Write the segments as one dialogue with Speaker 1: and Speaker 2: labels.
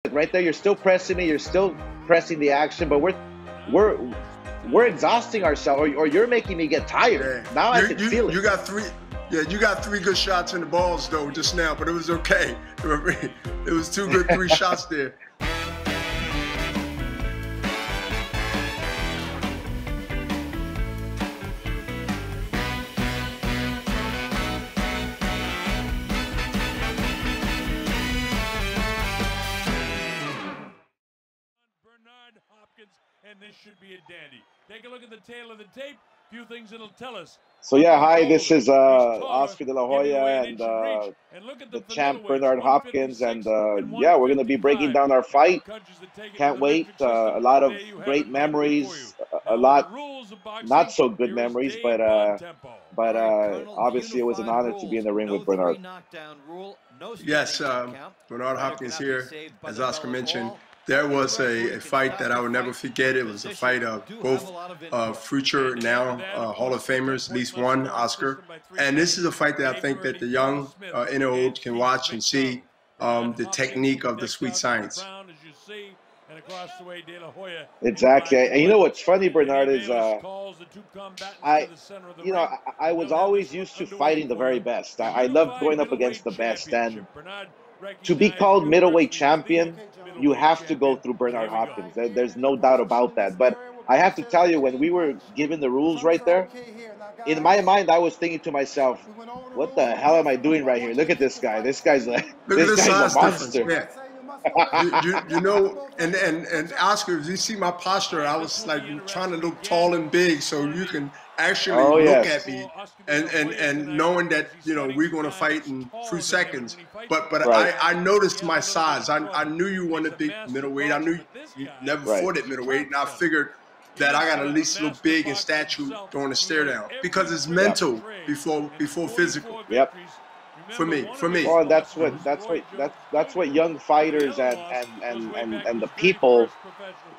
Speaker 1: right there, you're still pressing me, you're still pressing the action, but we're exhausting ourselves, or you're making me get tired.
Speaker 2: Yeah.
Speaker 1: Now I can feel it.
Speaker 2: You got three. Yeah, you got 3 good shots in the balls though just now, but it was okay. It was 2 good 3 shots there.
Speaker 3: Hopkins, and this should be a dandy. Take a look at the tail of the tape. Few things it'll tell us.
Speaker 1: So yeah, hi, this is Oscar de la Hoya and the champ Bernard Hopkins, and yeah, we're gonna be breaking down our fight. Can't wait. A lot of great memories, a lot not so good memories, but obviously it was an honor to be in the ring with Bernard.
Speaker 2: Yes, Bernard Hopkins here, as Oscar mentioned. There was a fight that I would never forget. It was a fight of both future now Hall of Famers, at least one, Oscar. And this is a fight that I think that the young and old can watch and see the technique of the sweet science.
Speaker 1: Exactly. And you know what's funny, Bernard, is I was always used to fighting the very best. I loved going up against the best, and to be called middleweight champion, you have to go through Bernard Hopkins. There's no doubt about that. But I have to tell you, when we were given the rules right there, in my mind, I was thinking to myself, what the hell am I doing right here? Look at this guy. This guy's a monster.
Speaker 2: Yeah. you know, and Oscar, if you see my posture, I was like trying to look tall and big so you can actually look at me and knowing that, you know, we're going to fight in 3 seconds. But right. I noticed my size. I knew you wanted big middleweight. I knew you never fought at middleweight, and I figured that I got at least look big in stature during the stare down, because it's mental before physical.
Speaker 1: Yep.
Speaker 2: For me.
Speaker 1: Well, that's what young fighters and the people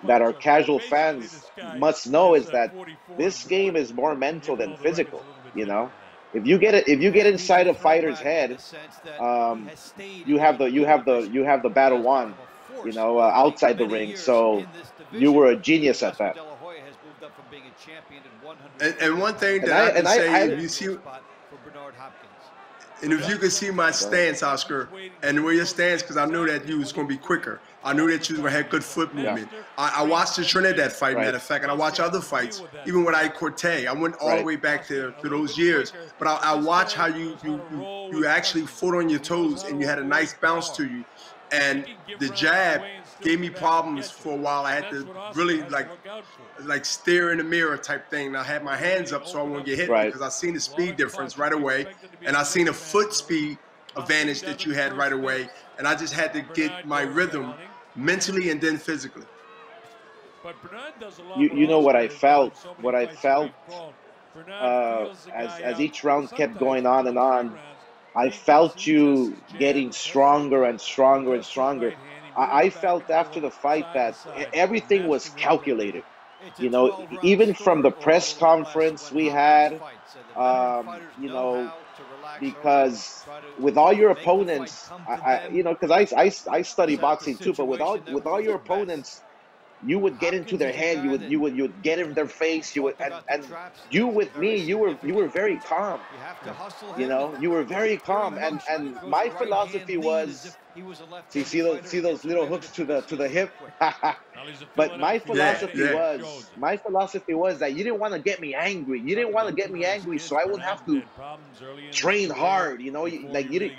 Speaker 1: that are casual fans must know, is that this game is more mental than physical. You know, if you get inside a fighter's head, you have the battle won. You know, outside the ring. So you were a genius at that.
Speaker 2: And one thing that I can say, if you see. And if you could see my stance, Oscar, and where your stance, because I knew that you was going to be quicker. I knew that you was going to have good foot movement. Yeah. I watched the Trinidad fight, matter of fact, and I watched other fights, even with Corte. I went all the way back to those years. But I watched how you actually fought on your toes, and you had a nice bounce to you. And the jab gave me problems for a while. I had to really like stare in the mirror type thing. And I had my hands up so I wouldn't get hit, because I seen the speed difference right away, and I seen a foot speed advantage that you had right away, and I just had to get my rhythm mentally and then physically.
Speaker 1: You know what I felt? What I felt as each round kept going on and on, I felt you getting stronger and stronger and stronger. I felt after the fight that everything was calculated. You know, even from the press conference we had, you know, because with all your opponents, you know, because I study boxing too, but with all your opponents, you would get into their head, you would get in their face, and you with me, you were very calm. You know, you were very calm, and my philosophy was, see those little hooks to the hip. But my philosophy was that you didn't want to get me angry. You didn't want to get me angry, so I would have to train hard. You know, like you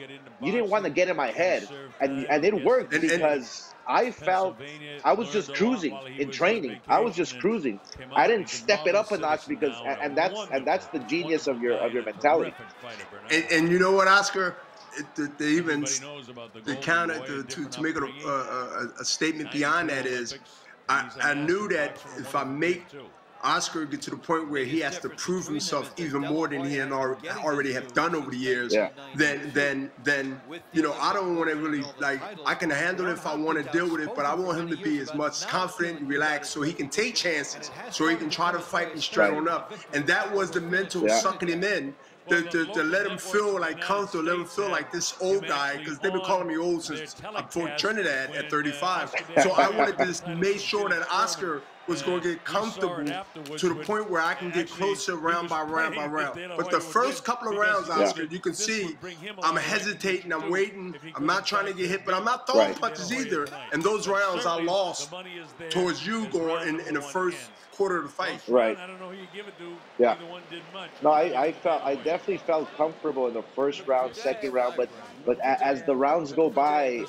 Speaker 1: didn't want to get in my head, and it worked, because I felt I was just cruising in training. I was just cruising. I didn't step it up a notch, because and that's the genius of your mentality.
Speaker 2: And you know what, Oscar? To make it a statement beyond that is, I knew that if I make Oscar get to the point where he has to prove himself even more than he had already have done over the years, then you know, I don't want to really, like, I can handle it if I want to deal with it, but I want him to be as much confident and relaxed so he can take chances, so he can try to fight and straight on up. And that was the mental sucking him in, to let him feel like comfortable, let him feel like this old guy, because they've been calling me old since I'm from Trinidad at 35. So I wanted to just make sure that Oscar was going to get comfortable to the point where I can get closer round by round by round. But the first couple of rounds, Oscar, you can see I'm hesitating, I'm waiting, I'm not trying to get hit, but I'm not throwing punches either. And those rounds I lost towards you going in the first quarter of the fight.
Speaker 1: Right.
Speaker 3: I don't know who you give it to.
Speaker 1: Yeah.
Speaker 3: Either one did much.
Speaker 1: No, I definitely felt comfortable in the first round, second round, but as the rounds go by,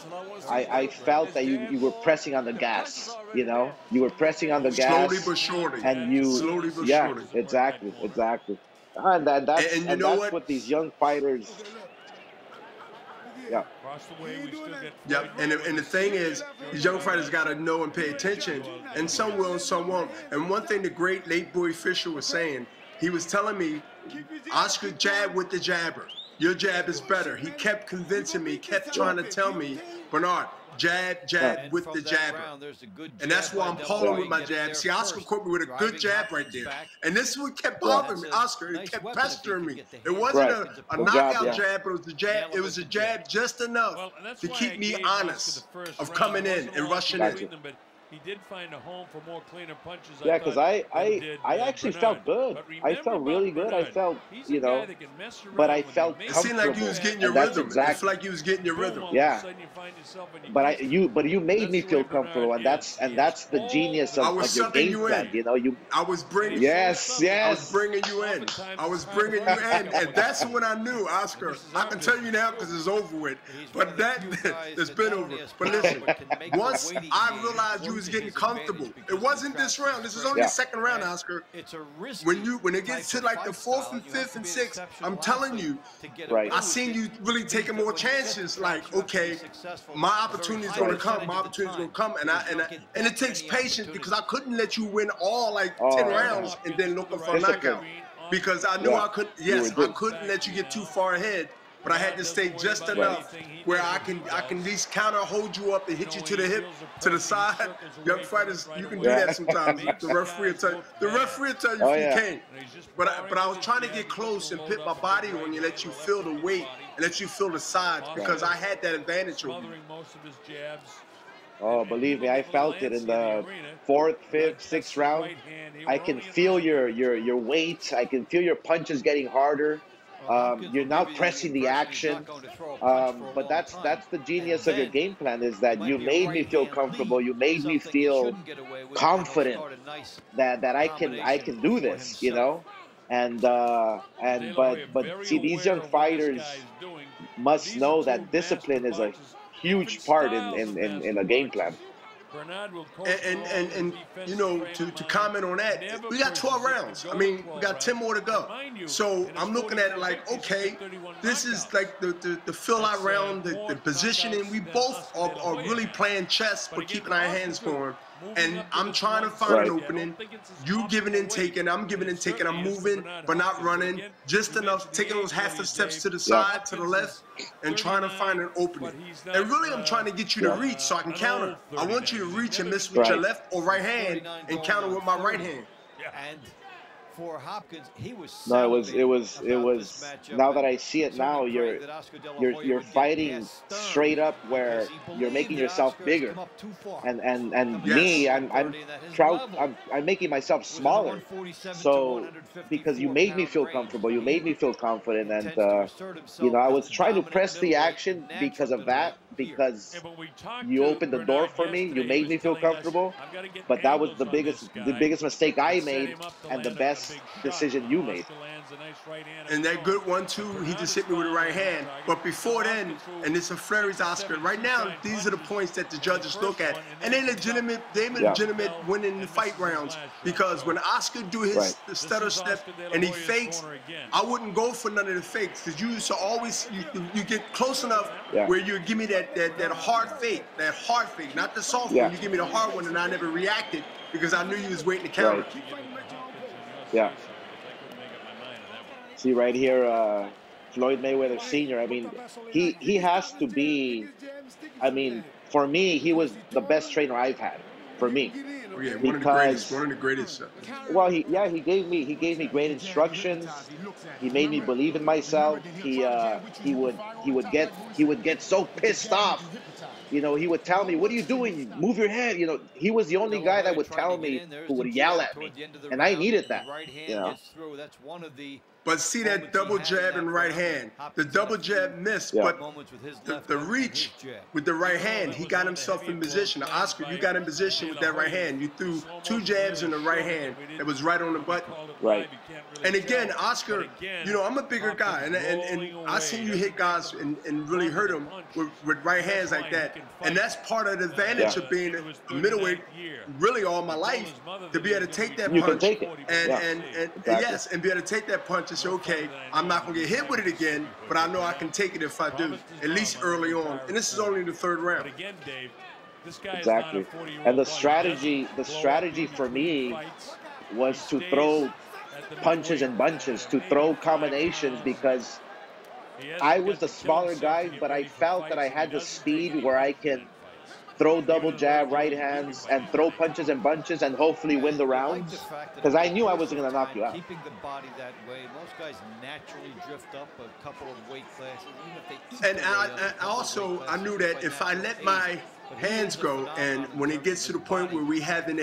Speaker 1: I felt that you were pressing on the gas. You know, you were pressing on the gas.
Speaker 2: Slowly but surely.
Speaker 1: And you,
Speaker 2: slowly but
Speaker 1: yeah,
Speaker 2: surely.
Speaker 1: exactly. And that's what these young fighters. Yeah.
Speaker 2: Yeah, and the thing is, these young fighters got to know and pay attention, and some will and some won't. And one thing the great late Boy Fisher was saying, he was telling me, Oscar jab with the jabber. Your jab is better. He kept convincing me, kept trying to tell me, Bernard, jab with the jabber. And that's why I'm pulling with my jab. See, Oscar caught me with a good jab right there. And this is what kept bothering me, Oscar. It kept pestering me. It wasn't a knockout jab, but it was a jab. It was a jab just enough to keep me honest of coming in and rushing in.
Speaker 3: He did find a home for more cleaner punches.
Speaker 1: Yeah, because I actually felt good. I felt really good. I felt, you know, but I felt comfortable.
Speaker 2: It seemed like you was getting your rhythm. It felt like you was getting your rhythm.
Speaker 1: Yeah. But you made me feel comfortable, and that's the genius of your game plan. You know,
Speaker 2: I was bringing.
Speaker 1: Yes.
Speaker 2: I was bringing you in. I was bringing you in, and that's when I knew, Oscar. I can tell you now because it's over with. But it's been over. But listen, once I realized you was getting comfortable, it wasn't this round. This is only the second round, Oscar.
Speaker 4: It's a risk.
Speaker 2: When it gets to like the fourth and fifth and sixth, I'm telling you, I seen you really taking more chances. Like, okay, my opportunity is going to come. My opportunity is going to come, and it takes patience because I couldn't let you win all like 10 rounds and then looking for a knockout because I knew I couldn't. Yes, I couldn't let you get too far ahead. But I had to stay just enough where I can at least counter, hold you up, and hit you to the hip, to the side. Young fighters, you can do that sometimes. The referee will tell you. The referee will tell you if you can't. But I was trying to get close and put my body on you, let you feel the weight, and let you feel the sides because I had that advantage over you.
Speaker 1: Oh, believe me, I felt it in the fourth, fifth, sixth round. I can feel your weight. I can feel your punches getting harder. You're now pressing the action, but that's the genius of your game plan, is that you made me feel comfortable. You made me feel confident that I can do this, you know. But see, these young fighters must know that discipline is a huge part in a game plan.
Speaker 2: And you know, to comment on that, we got 12 rounds. I mean, we got 10 more to go. So I'm looking at it like, okay, this is like the fill-out round, the positioning. We both are really playing chess, but keeping our hands going. And I'm trying to find an opening. You giving and taking, I'm giving and taking. I'm moving, but not running. Just enough, taking those half the steps to the side, to the left, and trying to find an opening. And really, I'm trying to get you to reach so I can counter. I want you to reach and miss with your left or right hand and counter with my right hand.
Speaker 4: And for Hopkins, he was
Speaker 1: it was now that I see it now, you're fighting straight up where you're making yourself bigger, and me, I'm making myself smaller. So because you made me feel comfortable, you made me feel confident, and you know, I was trying to press the action because of that, because you opened the door for me, you made me feel comfortable. But that was the biggest mistake I made, and the best decision you made.
Speaker 2: And that good 1-2, he just hit me with the right hand. But before then, and it's a flurries, Oscar. Right now, these are the points that the judges look at, and they're legitimate winning the fight rounds. Because when Oscar do his stutter step and he fakes, I wouldn't go for none of the fakes, because you used to always you get close enough where you give me that hard fake, not the soft one. You give me the hard one, and I never reacted because I knew you was waiting to counter.
Speaker 1: Yeah. See right here, Floyd Mayweather Sr. I mean, he has to be. I mean, for me, he was the best trainer I've had. for me.
Speaker 2: Oh, yeah,
Speaker 1: Because
Speaker 2: one of the greatest.
Speaker 1: well, he gave me great instructions. He made me believe in myself. He would get so pissed off. You know, he would tell me, "What are you doing? Move your head." You know, he was the only
Speaker 4: De La
Speaker 1: guy that
Speaker 4: Hoya
Speaker 1: would
Speaker 4: tried to
Speaker 1: tell
Speaker 4: get
Speaker 1: me,
Speaker 4: in. There's
Speaker 1: who
Speaker 4: the
Speaker 1: would yell
Speaker 4: jab
Speaker 1: at me,
Speaker 4: toward the end of the
Speaker 1: and I
Speaker 4: round,
Speaker 1: needed
Speaker 4: and
Speaker 1: that.
Speaker 4: the right
Speaker 1: You
Speaker 4: hand
Speaker 1: know,
Speaker 4: gets through. That's one of the
Speaker 2: But see that double jab and right hand. The double jab missed, but the reach with the right hand, he got himself in position. Oscar, you got in position with that right hand. You threw 2 jabs in the right hand that was right on the button.
Speaker 1: right.
Speaker 2: And again, Oscar, you know, I'm a bigger guy, and I seen you hit guys and really hurt them with right hands like that. And that's part of the advantage of being a middleweight really all my life, to be able to take that
Speaker 1: You can
Speaker 2: punch
Speaker 1: take it.
Speaker 2: and
Speaker 1: Exactly.
Speaker 2: yes, and be able to take that punch and say, okay, I'm not gonna get hit with it again, but I know I can take it if I do, at least early on. And this is only the 3rd round.
Speaker 3: Again, Dave, this guy
Speaker 1: Exactly. And the strategy for me was to throw punches and bunches, to throw combinations, because I was the smaller guy, but I felt that I had the speed where I can throw double jab, right hands, and throw punches and bunches, and hopefully win the rounds. Because I knew I wasn't going to knock you out.
Speaker 4: Keeping the body that way, most guys naturally drift up a couple of weight classes, even if they eat.
Speaker 2: And I knew that if I let my hands go, and when it gets to the point where we having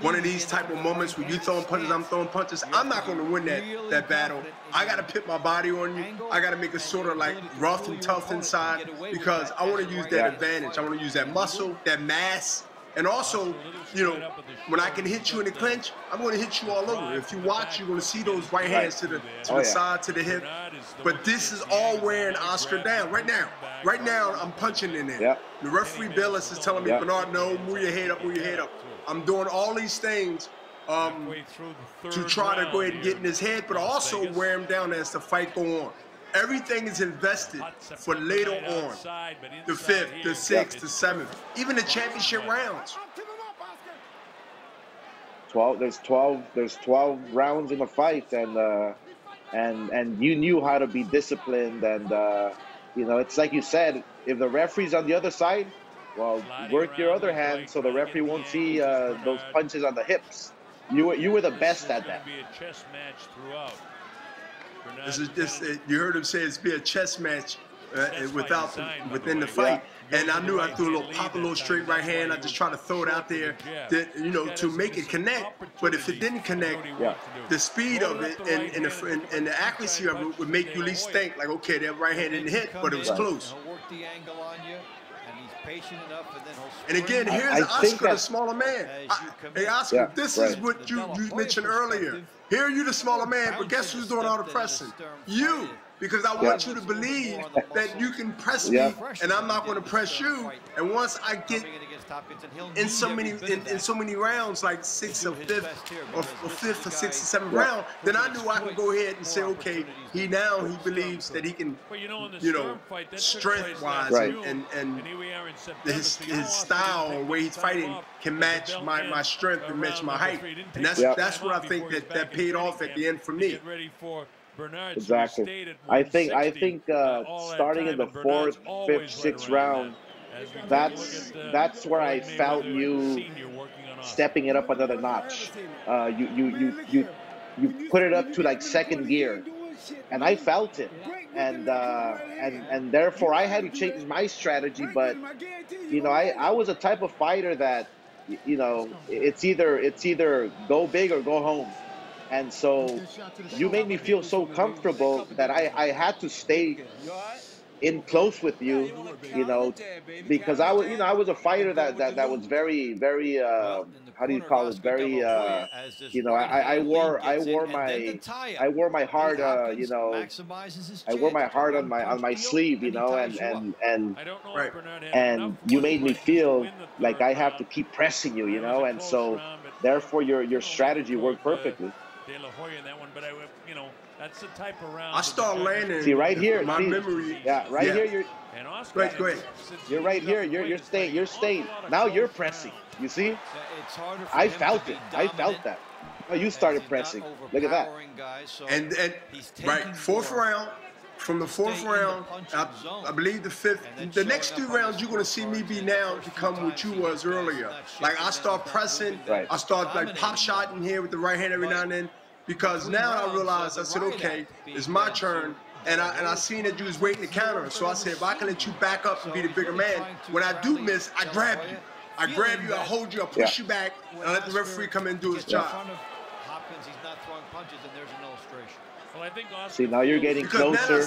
Speaker 2: one of these type of moments where you throwing punches, I'm throwing punches, I'm not going to win that battle. I got to put my body on you. I got to make it sort of like rough and tough inside, because I want to use that advantage. I want to use that muscle, that mass. And also, you know, when I can hit you in the clinch, I'm going to hit you all over. If you watch, you're going to see those right hands to the side, to the hip. But this is all wearing Oscar down right now. Right now, I'm punching in there. The referee Billis is telling me, Bernard, no, move your head up, move your head up. I'm doing all these things to try to go ahead and get in his head, but also wear him down as the fight go on. Everything is invested for later on, the 5th, the 6th, the 7th, even the championship rounds.
Speaker 1: There's 12 rounds in a fight, and you knew how to be disciplined, and you know, it's like you said, if the referee's on the other side, well, work your other hand so the referee won't see those punches on the hips. You were the best at that.
Speaker 2: You heard him say it's be a chess match within the fight. And I knew I threw a little straight right hand. I just tried to throw it out there, you know, to make it connect. But if it didn't connect, the speed of it and the accuracy of it would make you at least think like, okay, that right hand didn't hit, but it was close. And again, here's Oscar, the smaller man. Hey, Oscar, this is what you mentioned earlier. Here you the smaller man, but guess who's doing all the pressing? You. Because I want you to believe that you can press me, and I'm not going to press you. And once I get in so many rounds, like 6th or 5th, or 5th or 6th or 7th round, then I knew I could go ahead and say, okay, he believes that he can, you know, strength-wise and his style or way he's fighting can match my strength and match my height. And that's what I think that paid off at the end for me.
Speaker 1: Exactly. I think starting in the 4th, 5th, 6th round, that's where I felt you stepping it up another notch. You put it up to like 2nd gear, and I felt it, and therefore I had to change my strategy. But you know, I was a type of fighter that, you know, it's either go big or go home. And so you made me feel so comfortable that I had to stay in close with you, you know, because I was a fighter that was very how do you call it, very you know, I wore my heart you know, I wore my heart on my sleeve, you know, and you made me feel like I have to keep pressing you, you know, and so therefore your strategy worked perfectly.
Speaker 3: De La Hoya in that one, but you know, that's the type of round.
Speaker 2: I start landing.
Speaker 1: See right here,
Speaker 2: my memory.
Speaker 1: Yeah, right here. You're.
Speaker 3: And Oscar,
Speaker 2: go ahead.
Speaker 1: You're right here. You're staying. You're staying. Now you're pressing. You see? I felt it. I felt that. Oh, you started pressing. Look at that.
Speaker 2: And right, fourth from the 4th round, I believe the 5th, the next 3 rounds you're going to see me be now become what you was earlier. Like I start pressing, I start like pop shot in here with the right hand every now and then, because now I realized, I said, okay, it's my turn. And I seen that you was waiting to counter. So I said, if I can let you back up and be the bigger man, when I do miss, I grab you. I grab you, I hold you, I push you back, and I let the referee come in and do his job.
Speaker 4: Hopkins, he's not throwing punches, and there's an illustration.
Speaker 3: Well, I think
Speaker 1: see, now you're getting closer.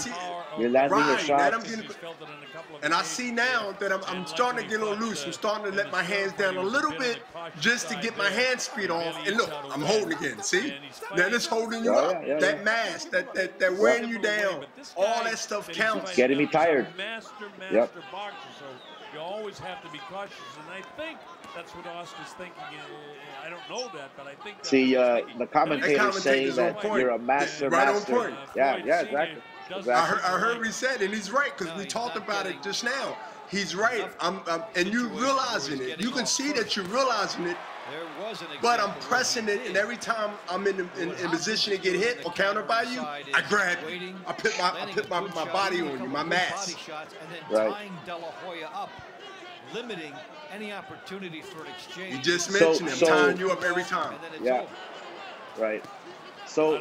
Speaker 1: You're landing your shots.
Speaker 2: And I see now that I'm starting to get a little loose. I'm starting to let my hands down a little bit just to get my hand speed off. And look, I'm holding again. See? Now this holding you up. That mask, that wearing you down, all that stuff counts.
Speaker 1: Getting me tired.
Speaker 3: Master boxer, so you always have to be cautious. And I think that's what Oscar's thinking. I don't know that, but I think that's
Speaker 1: see, the commentator's saying that you're a master.
Speaker 2: Right on point.
Speaker 1: Yeah, exactly.
Speaker 2: I heard what he said, and he's right, because we talked about it just now. He's right. And you realizing it. You can see that you're realizing it, but I'm pressing it, and every time I'm in position to get hit or countered by you, I grab you. I put my body on you, my mask.
Speaker 1: Right.
Speaker 4: Hoya up, limiting any opportunity for an exchange.
Speaker 2: You just mentioned him, tying you up every time.
Speaker 1: Yeah. Right. So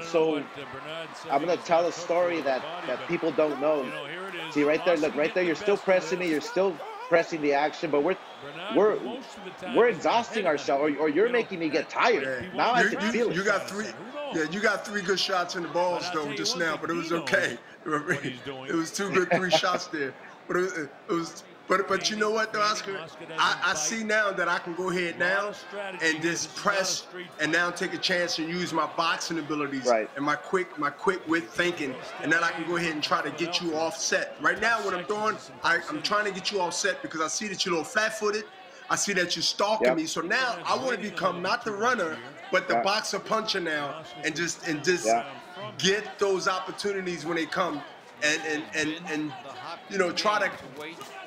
Speaker 1: I'm gonna tell a story that people don't know. See right there, look right there. You're still pressing me. You're still pressing the action, but we're exhausting ourselves, or you're making me get tired. Now I can feel it.
Speaker 2: You got 3. Yeah, you got 3 good shots in the balls though just now, but it was okay. It was 2 good 3 shots there, but it was. But you know what, though, Oscar? I see now that I can go ahead now and just press and now take a chance and use my boxing abilities and my quick wit thinking, and then I can go ahead and try to get you offset. Right now, what I'm doing, I'm trying to get you offset because I see that you're a little flat-footed. I see that you're stalking me. So now I want to become not the runner, but the boxer puncher now, and just get those opportunities when they come, and you know, trying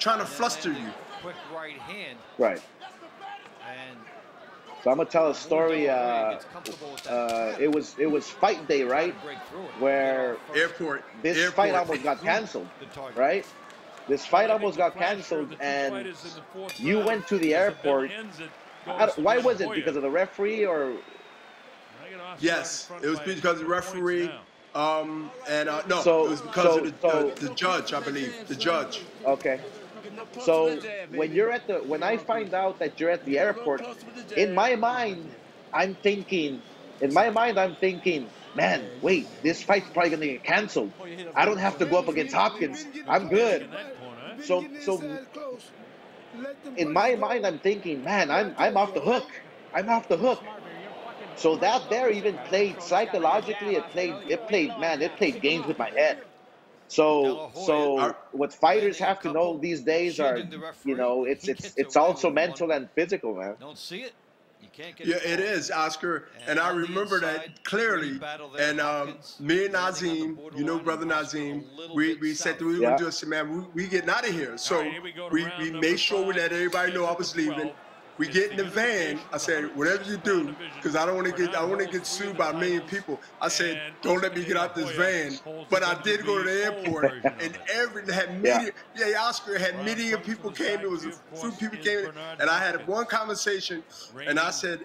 Speaker 2: to fluster you.
Speaker 4: Quick right hand.
Speaker 1: Right. So I'm gonna tell a story. It was fight day, right? Where this fight almost got canceled, right? This fight almost got canceled, and you went to the airport. Why was it? Because of the referee, or?
Speaker 2: Yes, it was because of the referee. No, it was because of the judge, I believe. The judge.
Speaker 1: Okay. So when I find out that you're at the airport, in my mind, I'm thinking, man, wait, this fight's probably gonna get canceled. I don't have to go up against Hopkins. I'm good. So in my mind, I'm thinking, man, I'm off the hook. I'm off the hook. So that there even played psychologically. It played games with my head. So what fighters have to know these days are, you know, it's also mental and physical, man.
Speaker 4: Don't see it. You can't get
Speaker 2: it is, Oscar, and I remember that clearly. And me and Nazim, you know, brother Nazim, we said that we were gonna do it. So, man, we getting out of here. So we made sure we let everybody know I was leaving. We get in the van. I said, whatever you do, because I don't want to get sued by a million people. I said, don't let me get out this van. But I did go to the airport, and Oscar had media people came. It was a few people came, and I had one conversation, and I said,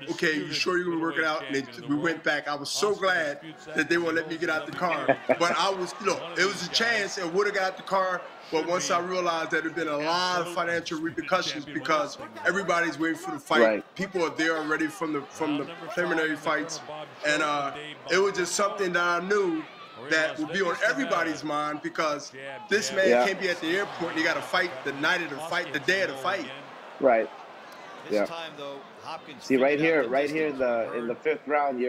Speaker 2: okay, you sure you're gonna work it out? And we went back. I was so glad that they won't let me get out the car. But I was, it was a chance. It would have got out the car. But once I realized that there'd been a lot of financial repercussions because everybody's waiting for the fight. Right. People are there already from the preliminary fights, and it was just something that I knew that would be on everybody's mind because this man can't be at the airport. And he got to fight the night of the fight, the day of the fight.
Speaker 1: Right.
Speaker 4: This time, though, Hopkins
Speaker 1: see right here in the 5th round,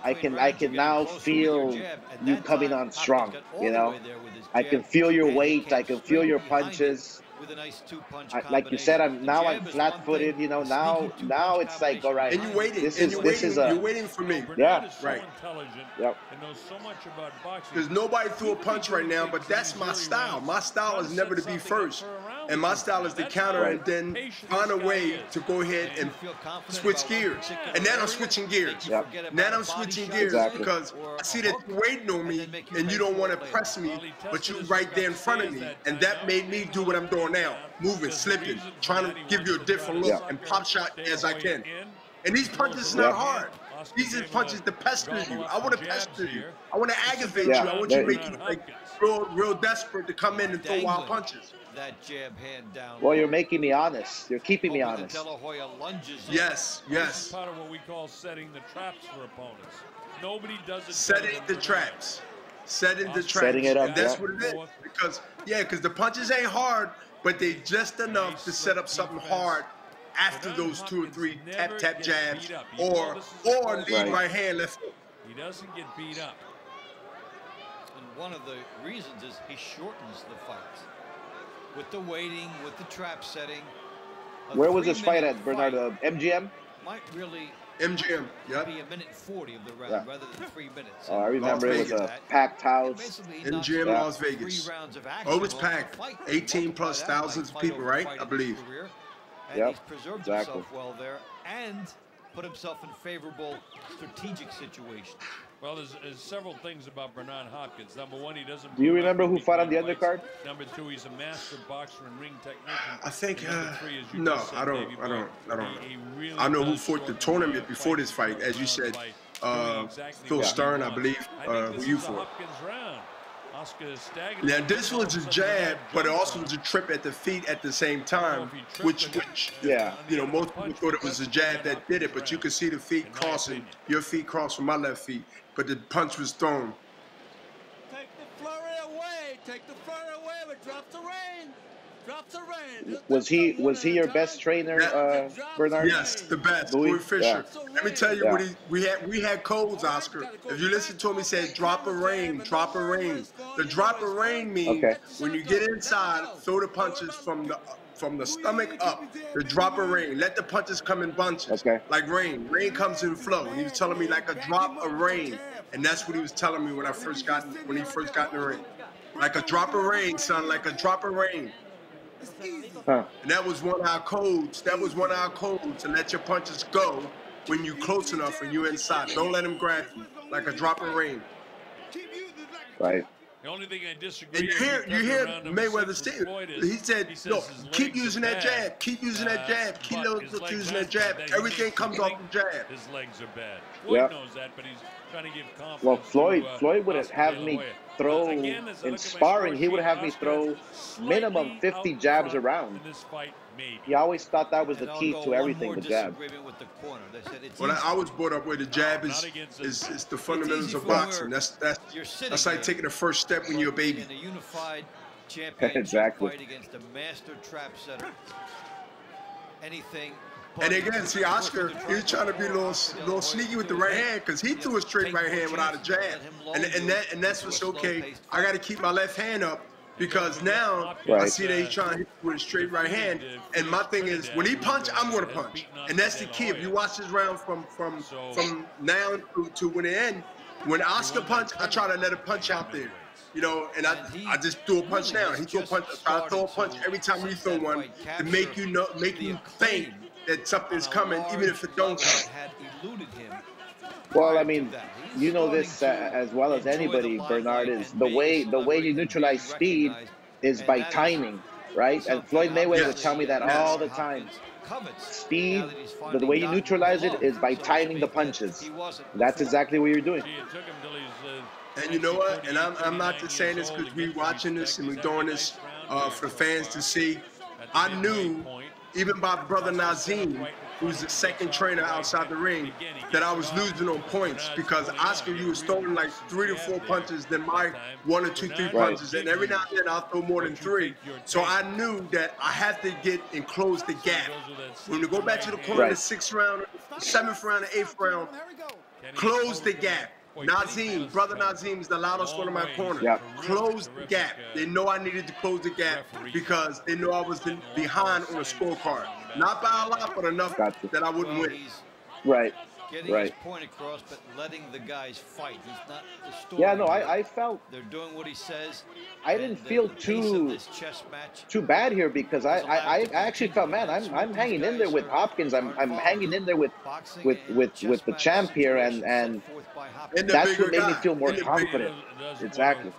Speaker 1: I can now feel you coming on strong. You know, I can feel your weight. I can feel your punches. Like you said, I'm flat-footed. You know, now it's like, all right.
Speaker 2: And you're waiting.
Speaker 1: You're
Speaker 2: waiting for me.
Speaker 1: Yeah.
Speaker 2: Right.
Speaker 1: Yep.
Speaker 2: Because nobody threw a punch right now, but that's my style. My style is never to be first. And my style is to counter and then find a way to go ahead and switch gears. And then I'm switching gears. Now I'm switching gears because I see that you're waiting on me and you don't want to press me, but you're right there in front of me. And that made me do what I'm doing now. Moving, slipping, trying to give you a different look and pop shot as I can. And these punches are not hard. These are punches to pester you. I want to pester you. I want to aggravate you. I want you to make you like real desperate to come in and throw wild punches.
Speaker 4: That jab hand down.
Speaker 1: Well, you're making me honest. You're keeping me honest.
Speaker 4: Hoya lunges.
Speaker 2: Yes, yes.
Speaker 3: This is part of what we call setting the traps for opponents. Nobody does it.
Speaker 2: Setting the traps. Setting the traps.
Speaker 1: Setting it up.
Speaker 2: And that's what it is. Because the punches ain't hard, but they just enough to set up something hard after those 2 or 3 tap jabs or lead right hand left hook.
Speaker 3: He doesn't get beat up.
Speaker 4: And one of the reasons is he shortens the fights. With the waiting, with the trap setting.
Speaker 1: Where was this fight at, Bernard? MGM?
Speaker 4: Might really
Speaker 2: MGM, yeah.
Speaker 4: Be a minute 40 of the round rather than 3 minutes.
Speaker 1: Oh, I remember it was a packed house.
Speaker 2: MGM, Las Vegas. Oh, it was packed. 18 plus thousands of people, right? I believe.
Speaker 4: And he's preserved himself well there and put himself in favorable strategic situations.
Speaker 3: Well, there's several things about Bernard Hopkins. Number one, he doesn't.
Speaker 1: Do you remember who fought on the undercard?
Speaker 3: Number two, he's a master boxer and ring technician.
Speaker 2: I think. No, I don't. I know who fought the tournament before this fight, as you said. Phil Stern, I believe. Who you fought? Now this was a jab, but it also was a trip at the feet at the same time, which you know, most people thought it was a jab that did it, but you could see the feet crossing, your feet crossed from my left feet, but the punch was thrown.
Speaker 5: Take the flurry away, take the flurry away, but drop the rain. Drop the rain.
Speaker 1: Was he your best trainer, Bernard?
Speaker 2: Yes, the best. Louis Fisher. Let me tell you what we had codes, Oscar. If you listen to him, he said drop a rain, drop a rain. The drop a rain means when you get inside, throw the punches from the stomach up. The drop a rain. Let the punches come in bunches. Like rain. Rain comes in flow. And he was telling me like a drop of rain. And that's what he was telling me when he first got in the ring. Like a drop of rain, son, like a drop of rain. And that was one of our codes. That was one of our codes to let your punches go when you're close enough and you're inside. Don't let them grab you like a drop of rain.
Speaker 1: Right.
Speaker 3: The only thing I disagree.
Speaker 2: And you hear Mayweather say, he said, "No, keep using that jab, keep using that jab, keep using that jab. Everything comes off the jab."
Speaker 3: His legs are bad. Floyd knows that, but he's trying to give confidence.
Speaker 1: Well, Floyd would have me throw in sparring. He would have me throw minimum 50 jabs around. He always thought that was the key to everything, the jab.
Speaker 2: Well, I was brought up where the jab is the fundamentals of boxing. That's like taking the first step when you're a baby.
Speaker 1: Exactly.
Speaker 4: Fight against a master trap setter. Anything.
Speaker 2: And again, see, Oscar, he was trying to be a little sneaky with the right hand because he threw a straight right hand without a jab. And that's what's okay. I got to keep my left hand up because now I see that he's trying to hit with a straight right hand. And my thing is, when he punch, I'm going to punch. And that's the key. If you watch this round from now to when it ends, when Oscar punch, I try to let him punch out there. You know, and I just threw a punch down. He threw a punch. I throw a punch every time we throw one to make you think that something's coming, even if it don't come.
Speaker 1: Well, I mean, you know this as well as anybody, Bernard, is the way you neutralize speed is by timing, right? And Floyd Mayweather would tell me that all the time. Speed, the way you neutralize it is by timing the punches. That's exactly what you're doing.
Speaker 2: And you know what? And I'm not just saying this because we're watching this and we're doing this for the fans to see. I knew, even by brother Dazn, who's the second trainer outside the ring, that I was losing on points because Oscar, you was throwing like 3 to 4 punches, then my 1 or 2, 3 punches, and every now and then I'll throw more than 3. So I knew that I had to get and close the gap. When we go back to the corner, the 6th round, 7th round, and 8th round, close the gap. Dazn, brother Dazn is the loudest one in my corner. Close the gap. They know I needed to close the gap because they know I was behind on the scorecard. Not by a lot, but enough that I wouldn't win.
Speaker 1: Right.
Speaker 4: getting his point across, but letting the guys fight. He's not distorting.
Speaker 1: Yeah, no, I felt
Speaker 4: they're doing what he says.
Speaker 1: I didn't feel too bad here because I actually felt, man, I'm hanging in there with Hopkins. I'm hanging in there with the champ here, and that's what made me feel more confident. Exactly.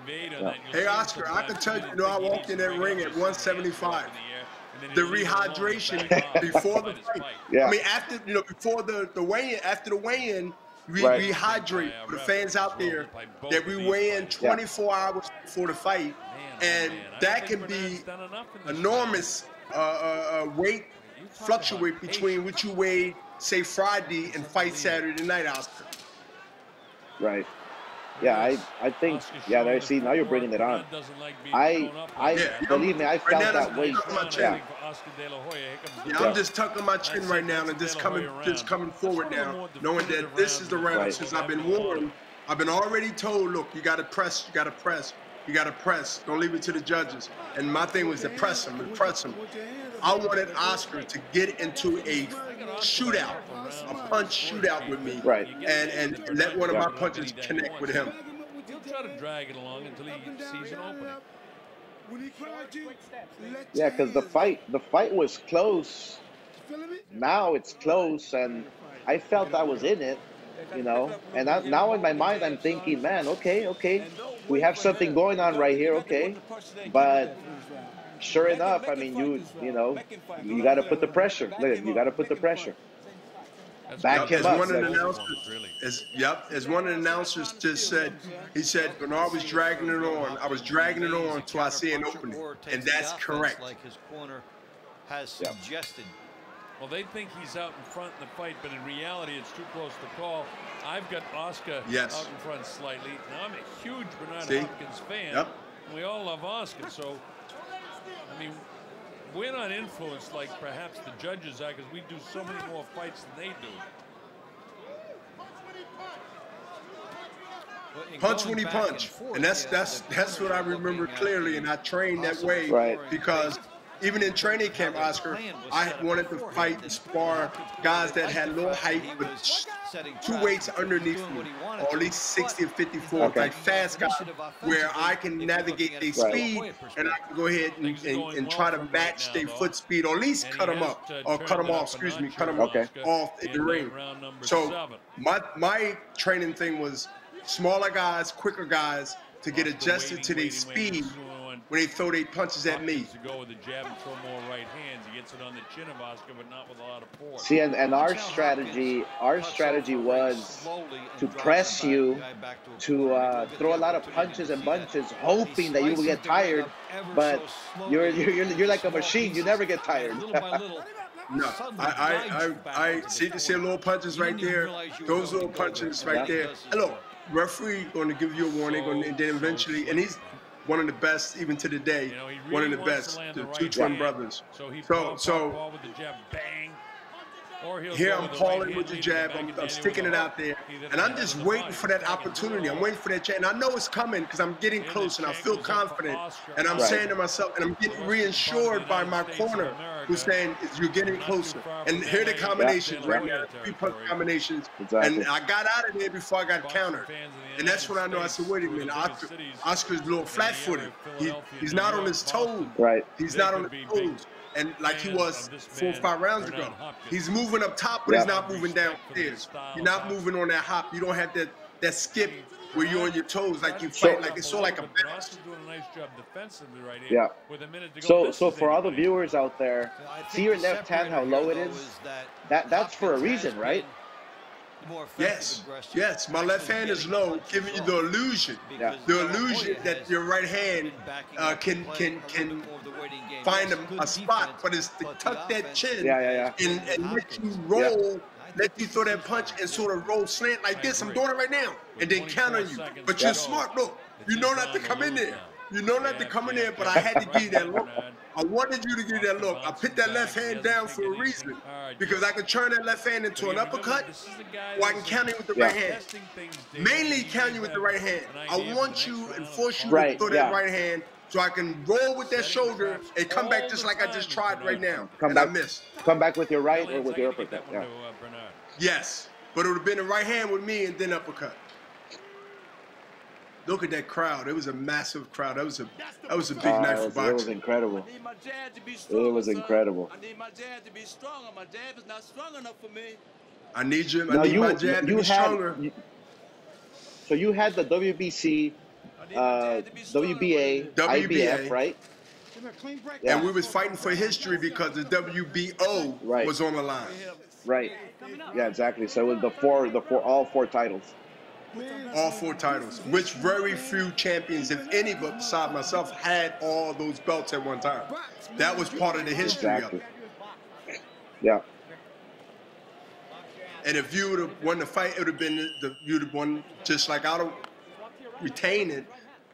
Speaker 2: Yeah. Hey Oscar, I can tell you, I walked in that ring at 175. The rehydration before the fight.
Speaker 1: Yeah.
Speaker 2: I mean, after before the weigh-in, after the weigh-in, we rehydrate for the fans out there that we weigh in 24 hours before the fight, and that can be enormous weight fluctuate between what you weighed, say Friday and fight Saturday night, Oscar.
Speaker 1: Right. Yeah, I think, yeah, there, see, now you're bringing it on. Believe me, I felt that weight.
Speaker 2: Yeah, I'm just tucking my chin right now and just coming forward now, knowing that this is the round. Since I've been warned, I've been already told, look, you got to press, you got to press, you got to press. Don't leave it to the judges. And my thing was to press him and press him. I wanted Oscar to get into a shootout, a punch shootout with me, and let one of my punches connect with him.
Speaker 3: He'll try to drag it along until he sees an opening.
Speaker 1: Yeah, because the fight was close. Now it's close, and I felt I was in it, And now in my mind I'm thinking, man, okay, we have something going on right here, okay, but. Sure enough, I mean, you got to put the pressure. Look, you got to put the pressure. Back him up.
Speaker 2: As one of the announcers just said, he said, Bernard was dragging it on. I was dragging it on until I see an opening, and that's correct.
Speaker 4: Like his corner has suggested.
Speaker 3: Well, they think he's out in front in the fight, but in reality, it's too close to call. I've got Oscar out in front slightly. Now, I'm a huge Bernard Hopkins fan.
Speaker 2: Yep.
Speaker 3: We all love Oscar, so. I mean, we're not influenced like perhaps the judges are because we do so many more fights than they do.
Speaker 2: Punch when he punch, and that's what I remember clearly, and I trained that way because even in training camp, Oscar, I wanted to fight and spar guys that had low height but 2 weights underneath me, or at least 60 or 54, like fast guys, where I can navigate their speed and I can go ahead and try to match their foot speed, or at least cut them up, or cut them off, cut them off in the ring. So my training thing was smaller guys, quicker guys to get adjusted to their speed when they throw their punches at me.
Speaker 3: To go with the jab and throw more right hands. He gets it on the chin of Oscar, but not with a lot of force.
Speaker 1: See, and our strategy was to press you, to throw a lot of punches and bunches, hoping that you will get tired. But you're like a machine. You never get tired.
Speaker 2: No, I see little punches right there. Those little punches right there. Hello, referee going to give you a warning, and then eventually, and he's one of the best even to the day. One of the best, the two twin brothers. So
Speaker 3: with the jab, bang.
Speaker 2: Here I'm calling with the jab, I'm sticking it out there, and I'm just waiting for that opportunity. I'm waiting for that chance, and I know it's coming because I'm getting close and I feel confident, and I'm saying to myself, and I'm getting reassured by my corner who's saying, you're getting closer. And here are the combinations right now, 3-punch combinations, and I got out of there before I got countered. And that's when I know, I said, wait a minute, Oscar's a little flat-footed. He's not on his toes. He's not on his toes. And like he was 4 or 5 rounds ago. He's moving up top, but he's not moving downstairs. You're not moving on that hop. You don't have that skip where you're on your toes, like you fight, like it's sort of like a bounce.
Speaker 1: So for all the viewers out there, see your left hand, how low it is? That's for a reason, right?
Speaker 2: Yes, my left hand is low, giving you the illusion that your right hand can find a spot, but it's to tuck that chin and let you roll, let you throw that punch and sort of roll slant like this. I'm doing it right now, and then counter you. But you're smart. Look, you know not to come in there. You know not to come in there, but I had to give you that look. I wanted you to give that look. I put that left hand down for a reason, because I can turn that left hand into an uppercut, or I can counter you with the right hand. Mainly counter you with the right hand. I want you and force you to throw that right hand, so I can roll with that shoulder and come back just like I just tried right now. I missed.
Speaker 1: Come back with your right or with your uppercut.
Speaker 2: Yes. But it would have been a right hand with me and then uppercut. Look at that crowd. It was a massive crowd. That was a big night for boxing.
Speaker 1: It was incredible.
Speaker 5: I need my jab to be stronger,
Speaker 1: it was incredible.
Speaker 5: I need my jab to be stronger. My jab is not strong enough for me.
Speaker 2: I need you. I need my jab to be stronger.
Speaker 1: So you had the WBC, WBA, IBF, right?
Speaker 2: Yeah. And we was fighting for history because the WBO was on the line.
Speaker 1: Right. Yeah, exactly. So it was all four titles.
Speaker 2: All 4 titles, which very few champions, if any but besides myself, had all those belts at one time. That was part of the history of it.
Speaker 1: Yeah.
Speaker 2: And if you would have won the fight, it would have been you'd have won just like I don't retain it.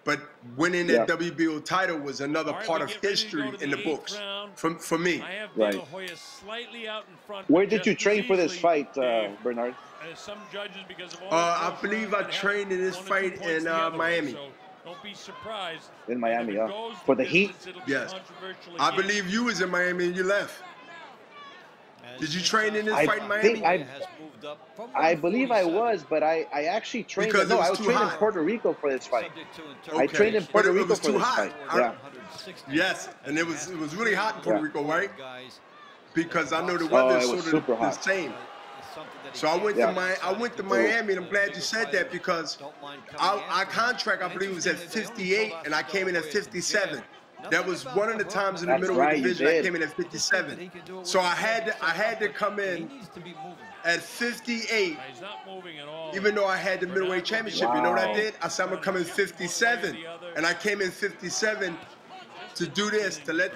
Speaker 2: But winning that WBO title was another part of history in the books for me.
Speaker 1: Right. Where did you train for this fight, Bernard?
Speaker 3: Some judges, because of
Speaker 2: I believe I trained in this fight in Miami.
Speaker 3: So don't be surprised.
Speaker 1: In Miami, for the Heat?
Speaker 2: Yes. I believe you was in Miami and you left. Did you train in this fight in Miami?
Speaker 1: I believe I was, but I actually trained. No, I was training in Puerto Rico for this fight.
Speaker 2: Okay.
Speaker 1: I trained in Puerto Rico for this fight. Yeah.
Speaker 2: Yes, and it was really hot in Puerto Rico, right? Because I know the weather is sort of the same. So I went to Miami, and I'm glad you said that because our contract, I believe, was at 58, and I came in at 57. That was one of the times in the middleweight division I came in at 57. So I had to come in at 58, even though I had the middleweight championship. You know what I did? I said I'm gonna come in 57, and I came in 57 to do this, to let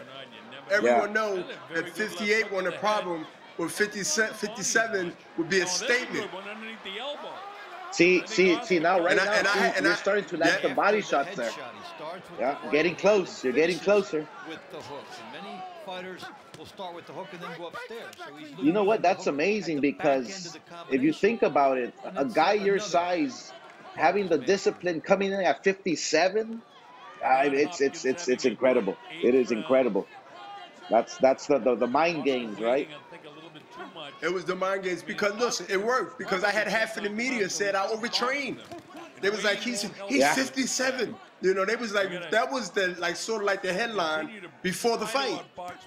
Speaker 2: everyone know that 58 wasn't a problem. Well, 57 would be a statement.
Speaker 1: See, now, now, you're starting to land the body shots there. Yeah, getting close. You're getting closer.
Speaker 4: With the hook, and many fighters will start with the hook and then go upstairs. So
Speaker 1: you know what? That's amazing because if you think about it, a guy your size having the discipline coming in at 57, it's incredible. It is incredible. That's the mind games, right?
Speaker 2: It was the mind games because listen, it worked because I had half of the media said I overtrained. They was like he's 57. You know, they was like that was the sort of like the headline before the fight.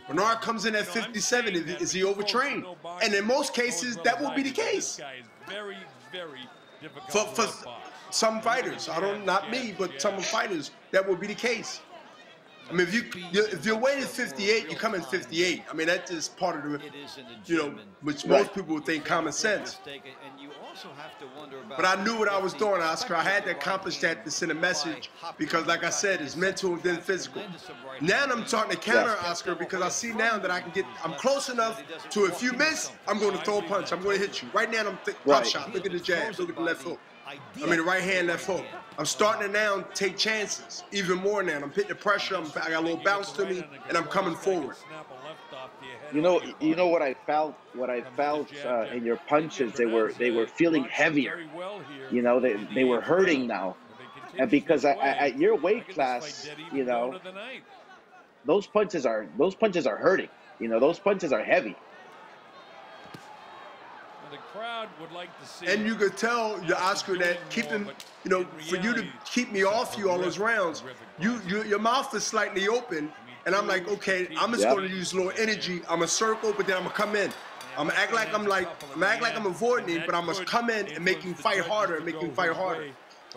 Speaker 2: Bernard comes in at 57. Is he overtrained? And in most cases, that will be the case. For some fighters, not me, but some fighters, that will be the case. I mean, if you're weighing 58, you come in 58. I mean, that's just part of the, which most people would think common sense. But I knew what I was doing, Oscar. I had to accomplish that to send a message because, like I said, it's mental and then physical. Now I'm starting to counter, Oscar, because I see now that I'm close enough to if you miss, I'm going to throw a punch. I'm going to hit you. Right now, I'm pop shot. Look at the jab. Look at the left hook. I mean, the right hand, left hook. I'm starting to now take chances, even more now. I'm hitting the pressure. I got a little bounce to me, and I'm coming forward.
Speaker 1: You know what I felt. What I felt in your punches, they were feeling heavier. You know, they were hurting now, and because at your weight class, you know, those punches are hurting. You know, those punches are heavy.
Speaker 3: The crowd would like to see.
Speaker 2: And you could tell the Oscar that keeping, for you to keep me off you all those rounds, your mouth is slightly open, and I'm like, okay, I'm just going to use a little energy. I'm gonna circle, but then I'm gonna come in. I'm gonna act like I'm avoiding him, but I must come in and make him fight harder,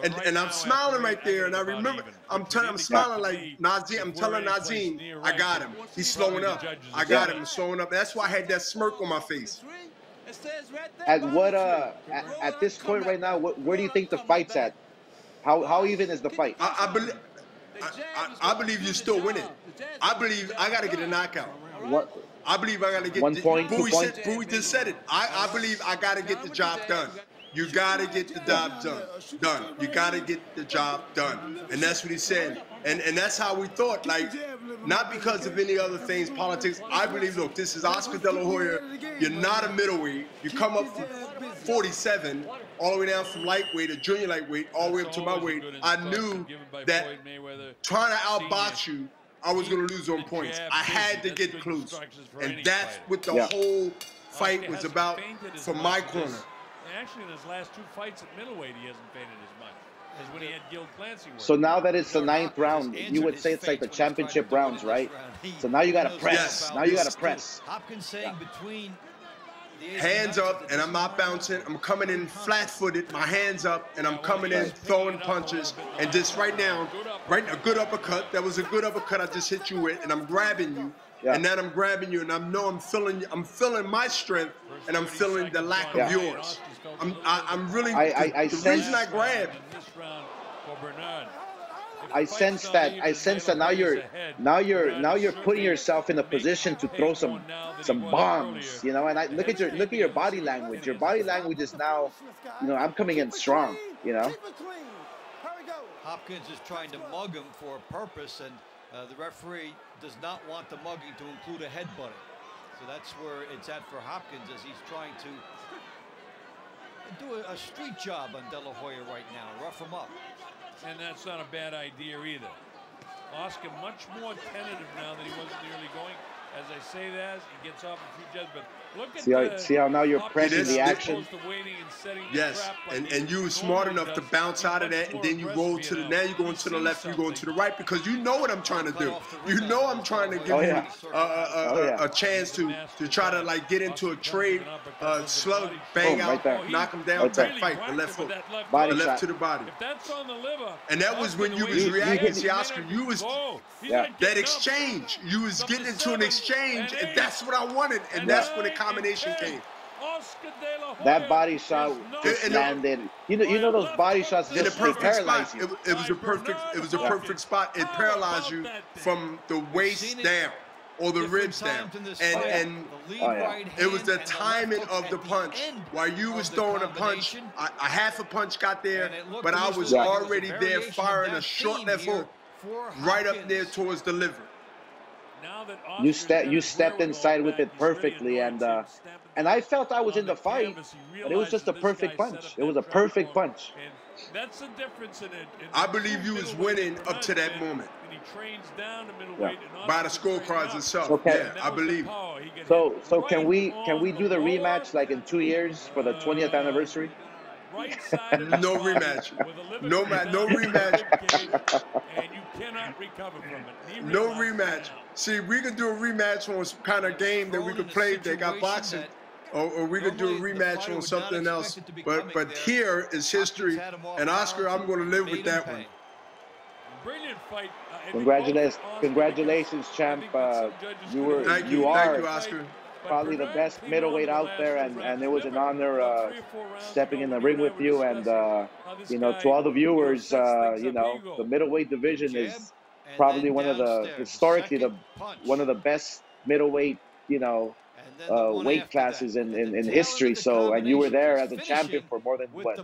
Speaker 2: And I'm smiling right there, and I remember I'm smiling like Dazn. I'm telling Dazn, I got him. He's slowing up. I got him. Slowing up. That's why I had that smirk on my face.
Speaker 1: At this point right now, where do you think the fight's at? How even is the fight?
Speaker 2: I believe you're still winning. I believe I got to get a knockout.
Speaker 1: What?
Speaker 2: I believe I got to get
Speaker 1: 1 point, 2 points.
Speaker 2: Bowie just said it. I believe I got to get the job done. You got to get the job done. You got to get the job done. And that's what he said. And that's how we thought. Like, not because of any other things, politics. I believe, look, this is Oscar De La Hoya. You're not a middleweight. You come up from 47, all the way down from lightweight or junior lightweight, all the way up to my weight. I knew that trying to outbox you, I was going to lose on points. I had to get close. And that's what the whole fight was about from my corner.
Speaker 3: Actually, in his last 2 fights at middleweight, he hasn't fainted as much as when he had Gil Clancy.
Speaker 1: So now that it's the 9th round, you would say it's like the championship rounds, right? So now you got to press.
Speaker 2: Yes.
Speaker 1: Now you got to press.
Speaker 4: Hopkins saying between
Speaker 2: hands up, and I'm not bouncing. I'm coming in flat-footed, my hands up, and I'm coming in throwing punches. And just right now, a good uppercut. That was a good uppercut I just hit you with, and I'm grabbing you.
Speaker 1: Yeah.
Speaker 2: And then I'm grabbing you, and I'm feeling my strength, and I'm feeling the lack of yours. I'm really the reason I grab.
Speaker 1: I sense that now you're putting yourself in a position to throw some bombs, you know. And I look at your body language. Your body language is now, you know, I'm coming in strong, you know.
Speaker 4: Hopkins is trying to mug him for a purpose, and the referee does not want the mugging to include a headbutting. So that's where it's at for Hopkins, as he's trying to do a street job on De La Hoya right now, rough him up.
Speaker 3: And that's not a bad idea either. Oscar much more tentative now than he was in the early going. As I say that, he gets off a few jabs, but look at
Speaker 1: see how now you're pressing the action.
Speaker 2: Yes, and you were smart enough to bounce out of that, and then you roll to the, now you're going to the left, you're going to the right, because you know what I'm trying to do. You know I'm trying to give you a chance to try to like get into a trade, slug, bang out, knock him down, type fight, the left hook, the left to the body. And that was when you was reacting, see, Oscar, you was, that exchange, you was getting into an exchange, and that's what I wanted, and that's when the combination came.
Speaker 1: That body shot just landed. You know those body shots just paralyze you.
Speaker 2: It was a perfect spot. It paralyzed you from the waist down or the ribs down, and it was the timing of the punch. While you was throwing a punch, a half a punch got there, but I was already there firing a short left hook right up there towards the liver.
Speaker 1: You stepped inside with it perfectly, and I felt I was in the fight, but it was just a perfect punch. It was a perfect punch.
Speaker 3: That's the difference in it.
Speaker 2: I believe you was winning up to that moment. By the scorecards itself.
Speaker 1: Okay.
Speaker 2: Yeah, I believe.
Speaker 1: So can we do the rematch like in 2 years for the 20th anniversary?
Speaker 2: No rematch. No rematch.
Speaker 3: And you cannot recover from it.
Speaker 2: No rematch. See, we could do a rematch on some kind of game that we could play that got boxing, or we could do a rematch on something else. But here is history, and Oscar, I'm going to live with that one.
Speaker 3: Brilliant fight.
Speaker 1: Congratulations, champ.
Speaker 2: Thank you, Oscar.
Speaker 1: Probably the best middleweight out there, and it was an honor stepping in the ring with you. And you know, to all the viewers, you know, the middleweight division is probably one of the historically one of the best middleweight, you know, weight classes in history. So, and you were there as a champion for more than what?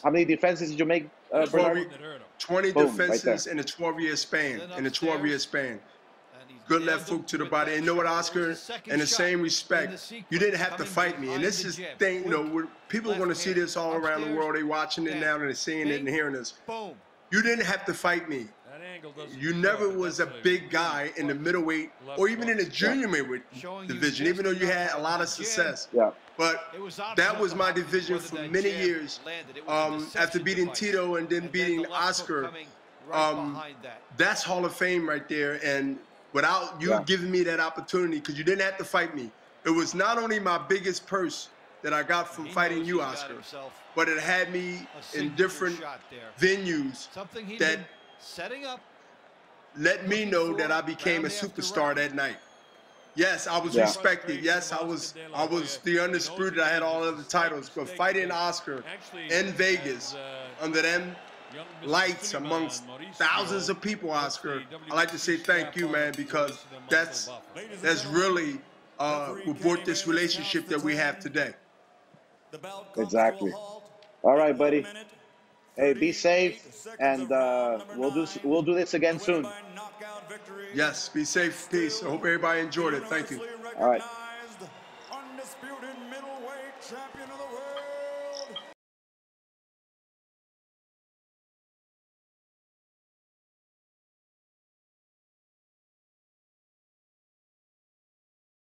Speaker 1: How many defenses did you make, Bernard?
Speaker 2: 20 defenses in a 12-year span. Good left hook to the body. And you know what, Oscar? In the same respect, you didn't have to fight me. And this is the thing, you know, people are going to see this all around the world. They're watching it now and they're seeing it and hearing this. You didn't have to fight me. You never was a big guy in the middleweight or even in the junior middleweight division, even though you had a lot of success. But that was my division for many years. After beating Tito and then beating Oscar, that's Hall of Fame right there. And without you giving me that opportunity, because you didn't have to fight me, it was not only my biggest purse that I got from fighting you, Oscar, but it had me in different venues that let me know that I became a superstar that night. Yes, I was respected. Yes, I was the undisputed. I had all of the titles. But fighting Oscar in Vegas under them lights amongst thousands of people, Oscar, I'd like to say thank you, man, because that's really what brought this relationship that we have today.
Speaker 1: Exactly. All right, buddy. Hey, be safe, and we'll do this again soon.
Speaker 2: Yes, be safe. Peace. I hope everybody enjoyed it. Thank you.
Speaker 1: All right.